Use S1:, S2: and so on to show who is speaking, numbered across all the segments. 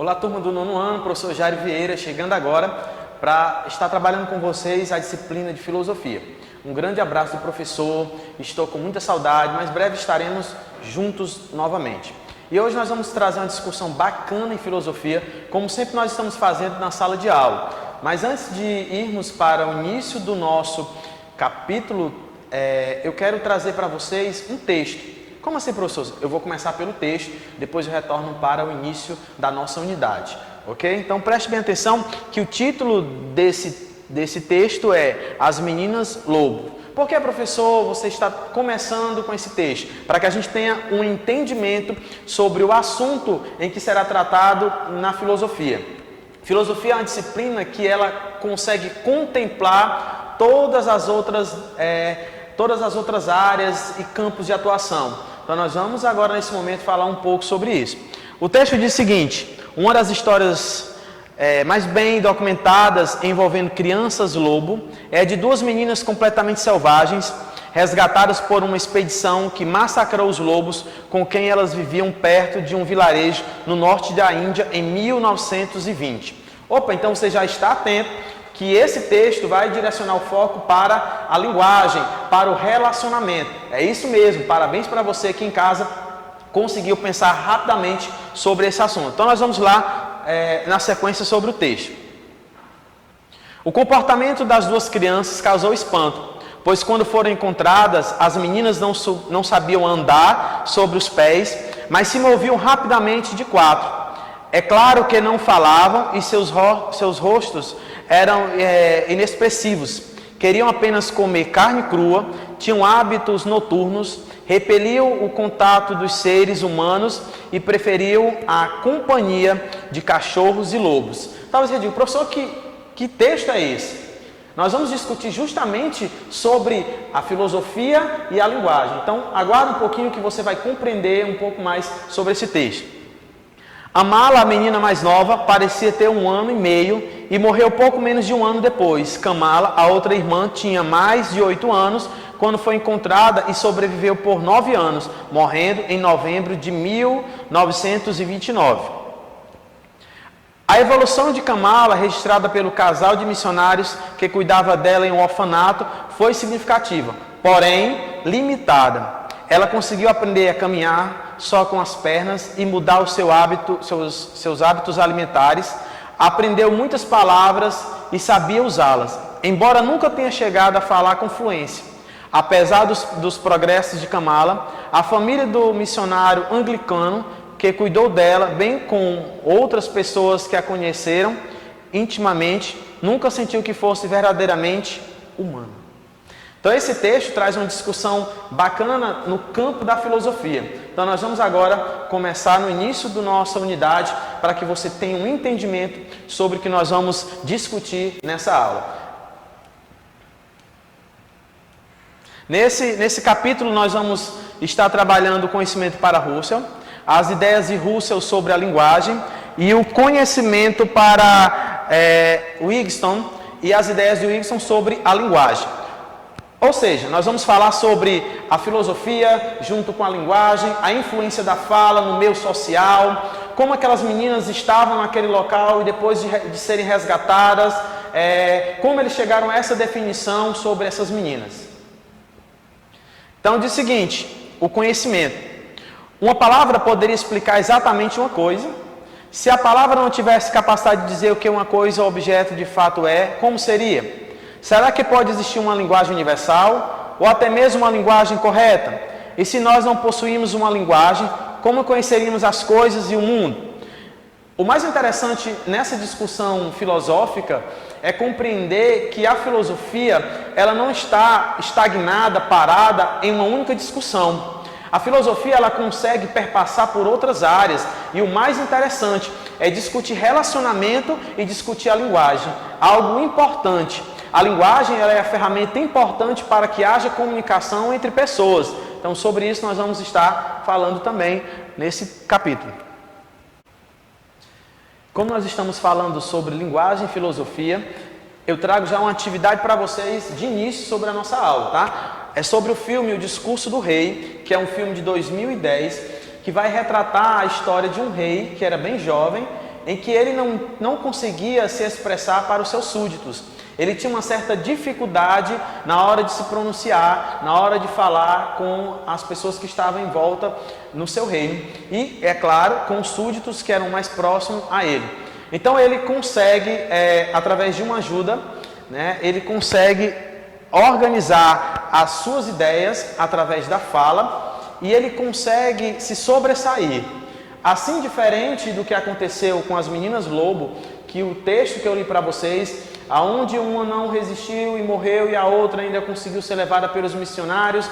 S1: Olá, turma do nono ano, professor Jair Vieira, chegando agora para estar trabalhando com vocês a disciplina de filosofia. Um grande abraço do professor, estou com muita saudade, mas breve estaremos juntos novamente. E hoje nós vamos trazer uma discussão bacana em filosofia, como sempre nós estamos fazendo na sala de aula. Mas antes de irmos para o início do nosso capítulo, eu quero trazer para vocês um texto. Como assim, professor? Eu vou começar pelo texto, depois eu retorno para o início da nossa unidade, ok? Então preste bem atenção que o título desse texto é As Meninas Lobo. Por que, professor, você está começando com esse texto? Para que a gente tenha um entendimento sobre o assunto em que será tratado na filosofia. Filosofia é uma disciplina que ela consegue contemplar todas as outras áreas e campos de atuação. Então nós vamos agora nesse momento falar um pouco sobre isso. O texto diz o seguinte: uma das histórias mais bem documentadas envolvendo crianças lobo é de duas meninas completamente selvagens, resgatadas por uma expedição que massacrou os lobos com quem elas viviam perto de um vilarejo no norte da Índia em 1920. Opa, então você já está atento que esse texto vai direcionar o foco para a linguagem, para o relacionamento. É isso mesmo, parabéns para você aqui em casa, conseguiu pensar rapidamente sobre esse assunto. Então nós vamos lá na sequência sobre o texto. O comportamento das duas crianças causou espanto, pois quando foram encontradas, as meninas não sabiam andar sobre os pés, mas se moviam rapidamente de quatro. É claro que não falavam e seus rostos eram inexpressivos. Queriam apenas comer carne crua, tinham hábitos noturnos, repeliam o contato dos seres humanos e preferiam a companhia de cachorros e lobos. Talvez você diga, professor, que texto é esse? Nós vamos discutir justamente sobre a filosofia e a linguagem. Então, aguarde um pouquinho que você vai compreender um pouco mais sobre esse texto. Amala, a menina mais nova, parecia ter 1 ano e meio e morreu pouco menos de 1 ano depois. Kamala, a outra irmã, tinha mais de 8 anos quando foi encontrada e sobreviveu por 9 anos, morrendo em novembro de 1929. A evolução de Kamala, registrada pelo casal de missionários que cuidava dela em um orfanato, foi significativa, porém limitada. Ela conseguiu aprender a caminhar só com as pernas e mudar seus hábitos alimentares, aprendeu muitas palavras e sabia usá-las, embora nunca tenha chegado a falar com fluência. Apesar dos progressos de Kamala, a família do missionário anglicano que cuidou dela, bem com outras pessoas que a conheceram intimamente, nunca sentiu que fosse verdadeiramente humana. Então esse texto traz uma discussão bacana no campo da filosofia. Então nós vamos agora começar no início da nossa unidade para que você tenha um entendimento sobre o que nós vamos discutir nessa aula. Nesse capítulo nós vamos estar trabalhando o conhecimento para Russell, as ideias de Russell sobre a linguagem e o conhecimento para Wigston e as ideias de Wigston sobre a linguagem. Ou seja, nós vamos falar sobre a filosofia junto com a linguagem, a influência da fala no meio social, como aquelas meninas estavam naquele local e depois de serem resgatadas, como eles chegaram a essa definição sobre essas meninas. Então diz o seguinte, o conhecimento. Uma palavra poderia explicar exatamente uma coisa. Se a palavra não tivesse capacidade de dizer o que uma coisa ou objeto de fato é, como seria? Será que pode existir uma linguagem universal ou até mesmo uma linguagem correta? E se nós não possuímos uma linguagem, como conheceríamos as coisas e o mundo? O mais interessante nessa discussão filosófica é compreender que a filosofia ela não está estagnada, parada em uma única discussão. A filosofia ela consegue perpassar por outras áreas e o mais interessante é discutir relacionamento e discutir a linguagem, algo importante. A linguagem ela é a ferramenta importante para que haja comunicação entre pessoas. Então, sobre isso nós vamos estar falando também nesse capítulo. Como nós estamos falando sobre linguagem e filosofia, eu trago já uma atividade para vocês de início sobre a nossa aula, tá? É sobre o filme O Discurso do Rei, que é um filme de 2010, que vai retratar a história de um rei que era bem jovem em que ele não conseguia se expressar para os seus súditos. Ele tinha uma certa dificuldade na hora de se pronunciar, na hora de falar com as pessoas que estavam em volta no seu reino. E, é claro, com os súditos que eram mais próximos a ele. Então ele consegue, através de uma ajuda, né, ele consegue organizar as suas ideias através da fala e ele consegue se sobressair. Assim, diferente do que aconteceu com as meninas lobo, que o texto que eu li para vocês, aonde uma não resistiu e morreu e a outra ainda conseguiu ser levada pelos missionários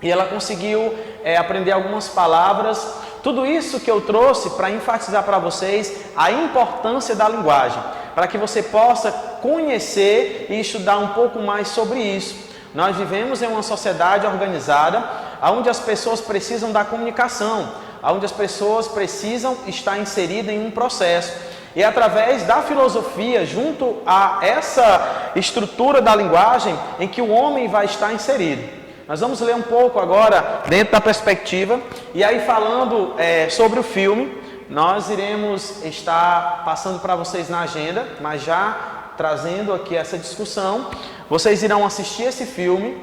S1: e ela conseguiu aprender algumas palavras. Tudo isso que eu trouxe para enfatizar para vocês a importância da linguagem, para que você possa conhecer e estudar um pouco mais sobre isso. Nós vivemos em uma sociedade organizada, onde as pessoas precisam da comunicação, onde as pessoas precisam estar inseridas em um processo. E através da filosofia, junto a essa estrutura da linguagem, em que o homem vai estar inserido. Nós vamos ler um pouco agora dentro da perspectiva, e aí falando sobre o filme, nós iremos estar passando para vocês na agenda, mas já trazendo aqui essa discussão. Vocês irão assistir esse filme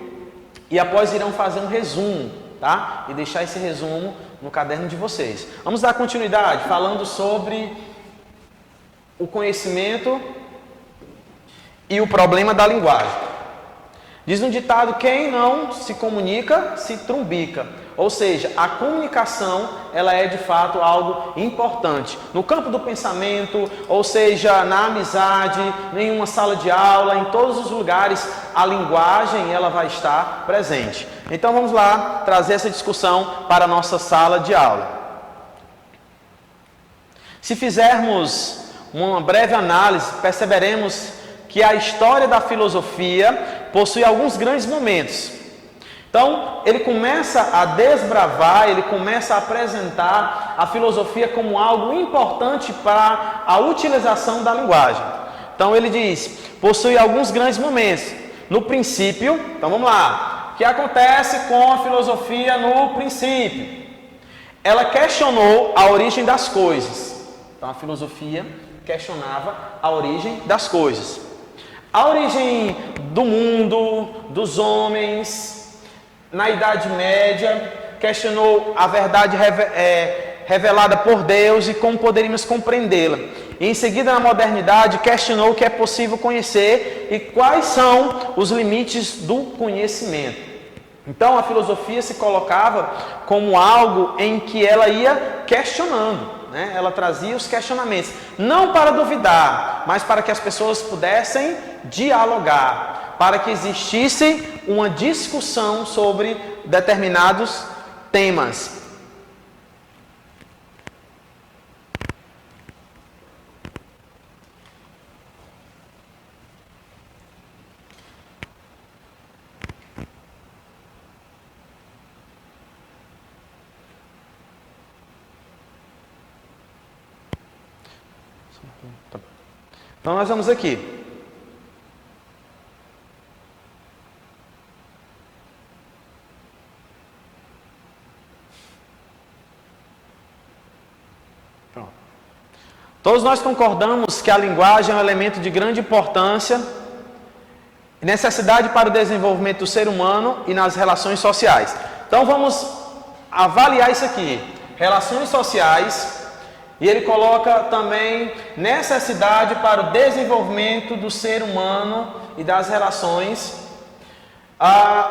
S1: e após irão fazer um resumo, tá? E deixar esse resumo no caderno de vocês. Vamos dar continuidade falando sobre o conhecimento e o problema da linguagem. Diz um ditado: quem não se comunica, se trumbica. Ou seja, a comunicação, ela é de fato algo importante. No campo do pensamento, ou seja, na amizade, em uma sala de aula, em todos os lugares, a linguagem, ela vai estar presente. Então vamos lá trazer essa discussão para a nossa sala de aula. Se fizermos uma breve análise, perceberemos que a história da filosofia possui alguns grandes momentos. Então, ele começa a desbravar, ele começa a apresentar a filosofia como algo importante para a utilização da linguagem. Então, ele diz, possui alguns grandes momentos. No princípio, então vamos lá. O que acontece com a filosofia no princípio? Ela questionou a origem das coisas. Então, a filosofia questionava a origem das coisas. A origem do mundo, dos homens, na Idade Média, questionou a verdade revelada por Deus e como poderíamos compreendê-la. E em seguida, na modernidade, questionou o que é possível conhecer e quais são os limites do conhecimento. Então, a filosofia se colocava como algo em que ela ia questionando. Ela trazia os questionamentos, não para duvidar, mas para que as pessoas pudessem dialogar, para que existisse uma discussão sobre determinados temas. Então nós vamos aqui. Pronto. Todos nós concordamos que a linguagem é um elemento de grande importância e necessidade para o desenvolvimento do ser humano e nas relações sociais. Então vamos avaliar isso aqui. Relações sociais. E ele coloca também necessidade para o desenvolvimento do ser humano e das relações.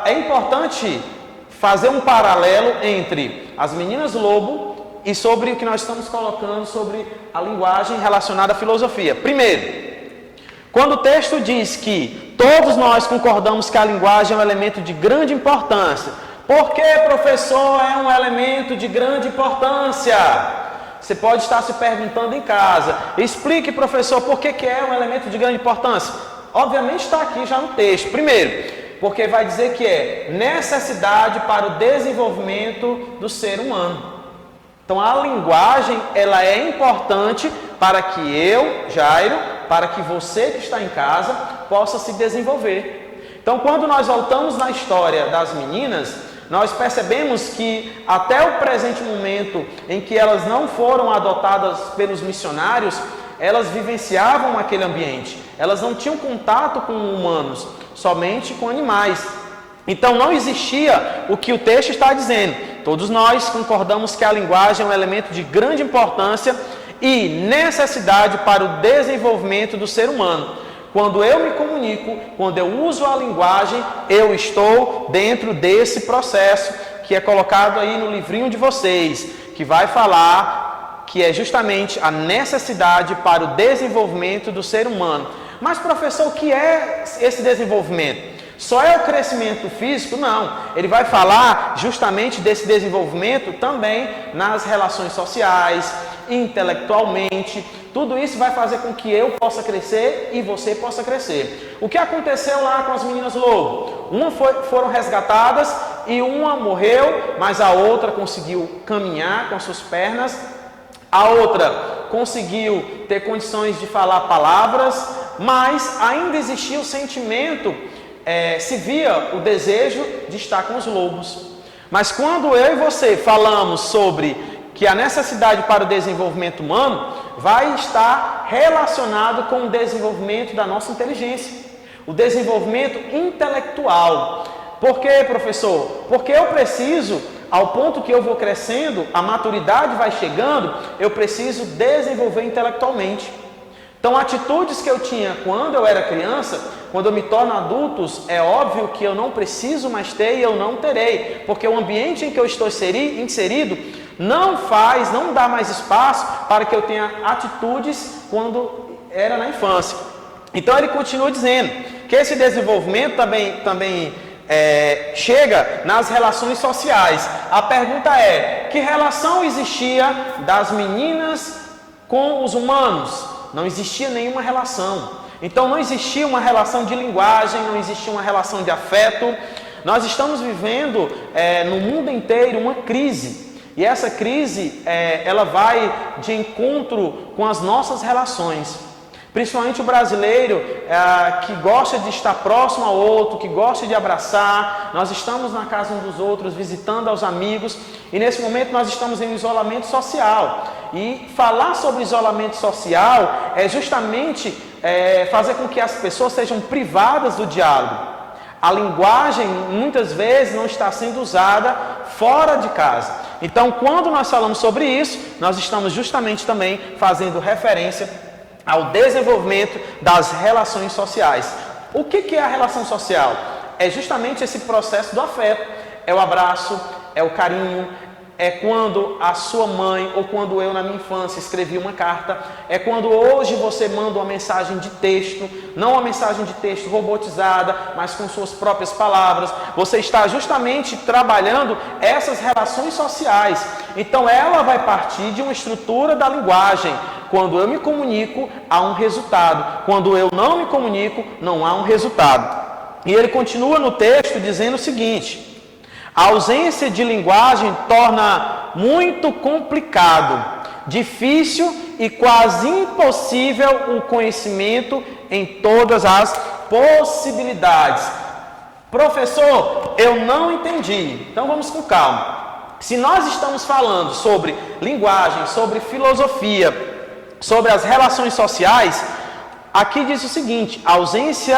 S1: É importante fazer um paralelo entre as meninas lobo e sobre o que nós estamos colocando sobre a linguagem relacionada à filosofia. Primeiro, quando o texto diz que todos nós concordamos que a linguagem é um elemento de grande importância. Por que, professor, é um elemento de grande importância? Você pode estar se perguntando em casa. Explique, professor, por que é um elemento de grande importância? Obviamente está aqui já no texto. Primeiro, porque vai dizer que é necessidade para o desenvolvimento do ser humano. Então a linguagem, ela é importante para que eu, Jairo, para que você que está em casa, possa se desenvolver. Então quando nós voltamos na história das meninas, nós percebemos que até o presente momento em que elas não foram adotadas pelos missionários, elas vivenciavam aquele ambiente. Elas não tinham contato com humanos, somente com animais. Então não existia o que o texto está dizendo. Todos nós concordamos que a linguagem é um elemento de grande importância e necessidade para o desenvolvimento do ser humano. Quando eu me comunico, quando eu uso a linguagem, eu estou dentro desse processo que é colocado aí no livrinho de vocês, que vai falar que é justamente a necessidade para o desenvolvimento do ser humano. Mas, professor, o que é esse desenvolvimento? Só é o crescimento físico? Não. Ele vai falar justamente desse desenvolvimento também nas relações sociais, intelectualmente. Tudo isso vai fazer com que eu possa crescer e você possa crescer. O que aconteceu lá com as meninas lobo? Foram resgatadas e uma morreu, mas a outra conseguiu caminhar com as suas pernas. A outra conseguiu ter condições de falar palavras, mas ainda existia o sentimento, se via o desejo de estar com os lobos. Mas quando eu e você falamos sobre que a necessidade para o desenvolvimento humano vai estar relacionado com o desenvolvimento da nossa inteligência, o desenvolvimento intelectual. Por quê, professor? Porque eu preciso, ao ponto que eu vou crescendo, a maturidade vai chegando, eu preciso desenvolver intelectualmente. Então, atitudes que eu tinha quando eu era criança, quando eu me torno adulto, é óbvio que eu não preciso mais ter e eu não terei, porque o ambiente em que eu estou inserido não dá mais espaço para que eu tenha atitudes quando era na infância. Então, ele continua dizendo que esse desenvolvimento também chega nas relações sociais. A pergunta é: que relação existia das meninas com os humanos? Não existia nenhuma relação. Então não existia uma relação de linguagem, não existia uma relação de afeto. Nós estamos vivendo no mundo inteiro uma crise. E essa crise, ela vai de encontro com as nossas relações. Principalmente o brasileiro que gosta de estar próximo ao outro, que gosta de abraçar. Nós estamos na casa uns dos outros, visitando aos amigos. E nesse momento nós estamos em isolamento social. E falar sobre isolamento social é justamente fazer com que as pessoas sejam privadas do diálogo. A linguagem muitas vezes não está sendo usada fora de casa. Então, quando nós falamos sobre isso, nós estamos justamente também fazendo referência ao desenvolvimento das relações sociais. O que é a relação social? É justamente esse processo do afeto. É o abraço, é o carinho, é quando a sua mãe ou quando eu na minha infância escrevi uma carta, é quando hoje você manda uma mensagem de texto, não uma mensagem de texto robotizada, mas com suas próprias palavras. Você está justamente trabalhando essas relações sociais. Então ela vai partir de uma estrutura da linguagem. Quando eu me comunico, há um resultado. Quando eu não me comunico, não há um resultado. E ele continua no texto dizendo o seguinte: a ausência de linguagem torna muito complicado, difícil e quase impossível o conhecimento em todas as possibilidades. Professor, eu não entendi. Então vamos com calma. Se nós estamos falando sobre linguagem, sobre filosofia, sobre as relações sociais, aqui diz o seguinte: ausência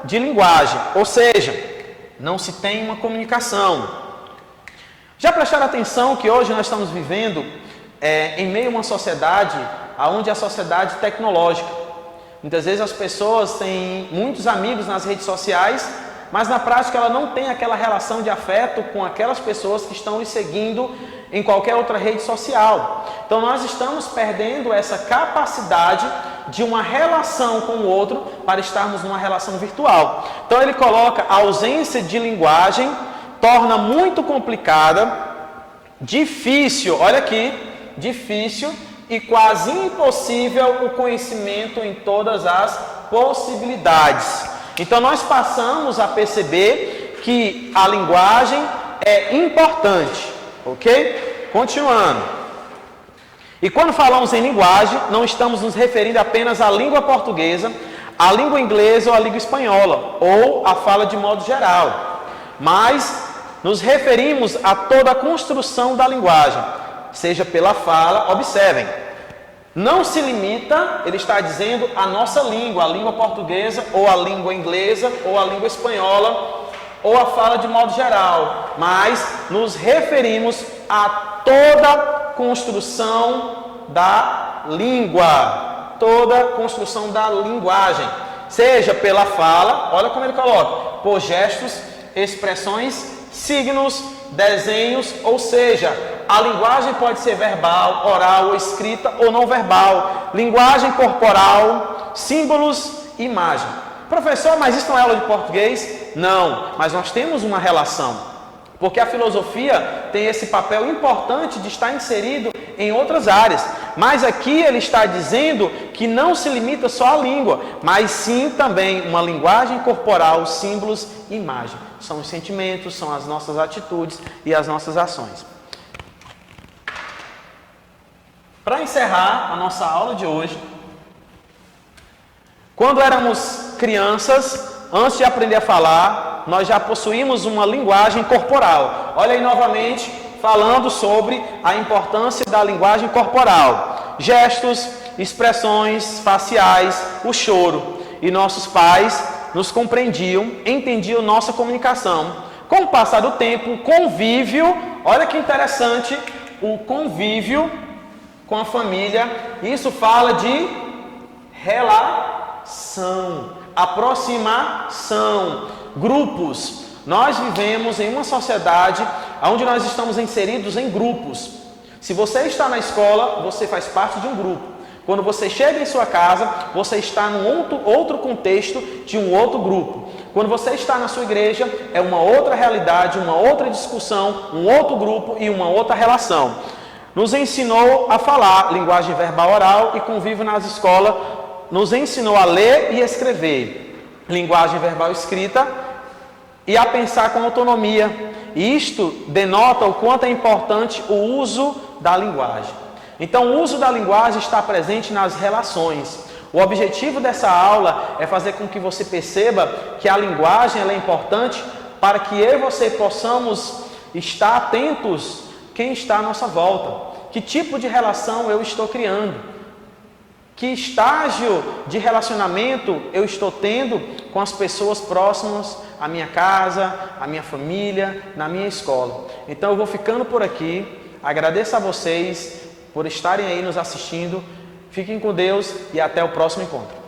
S1: de linguagem, ou seja, não se tem uma comunicação. Já prestaram atenção que hoje nós estamos vivendo em meio a uma sociedade onde a sociedade tecnológica. Muitas vezes as pessoas têm muitos amigos nas redes sociais, mas na prática ela não tem aquela relação de afeto com aquelas pessoas que estão lhe seguindo em qualquer outra rede social. Então nós estamos perdendo essa capacidade de uma relação com o outro para estarmos numa relação virtual. Então ele coloca: a ausência de linguagem torna muito complicada, difícil, olha aqui, difícil e quase impossível o conhecimento em todas as possibilidades. Então nós passamos a perceber que a linguagem é importante, ok? Continuando. E quando falamos em linguagem, não estamos nos referindo apenas à língua portuguesa, à língua inglesa ou à língua espanhola, ou à fala de modo geral. Mas nos referimos a toda a construção da linguagem, seja pela fala, observem, não se limita, ele está dizendo, a nossa língua, a língua portuguesa, ou a língua inglesa, ou a língua espanhola, ou a fala de modo geral, mas nos referimos a toda a construção da língua, toda a construção da linguagem, seja pela fala, olha como ele coloca, por gestos, expressões, signos, desenhos, ou seja, a linguagem pode ser verbal, oral ou escrita ou não verbal, linguagem corporal, símbolos, imagem. Professor, mas isso não é aula de português? Não, mas nós temos uma relação, porque a filosofia tem esse papel importante de estar inserido em outras áreas, mas aqui ele está dizendo que não se limita só à língua, mas sim também uma linguagem corporal, símbolos, imagem. São os sentimentos, são as nossas atitudes e as nossas ações. Para encerrar a nossa aula de hoje, quando éramos crianças, antes de aprender a falar, nós já possuímos uma linguagem corporal. Olha aí novamente, falando sobre a importância da linguagem corporal. Gestos, expressões faciais, o choro. E nossos pais nos compreendiam, entendiam nossa comunicação. Com o passar do tempo, o convívio, olha que interessante, o convívio com a família, isso fala de relação, aproximação, grupos. Nós vivemos em uma sociedade onde nós estamos inseridos em grupos. Se você está na escola, você faz parte de um grupo. Quando você chega em sua casa, você está num outro contexto de um outro grupo. Quando você está na sua igreja, é uma outra realidade, uma outra discussão, um outro grupo e uma outra relação. Nos ensinou a falar linguagem verbal oral e convívio nas escolas. Nos ensinou a ler e escrever linguagem verbal escrita e a pensar com autonomia. E isto denota o quanto é importante o uso da linguagem. Então, o uso da linguagem está presente nas relações. O objetivo dessa aula é fazer com que você perceba que a linguagem ela é importante para que eu e você possamos estar atentos quem está à nossa volta. Que tipo de relação eu estou criando? Que estágio de relacionamento eu estou tendo com as pessoas próximas à minha casa, à minha família, na minha escola? Então eu vou ficando por aqui. Agradeço a vocês por estarem aí nos assistindo. Fiquem com Deus e até o próximo encontro.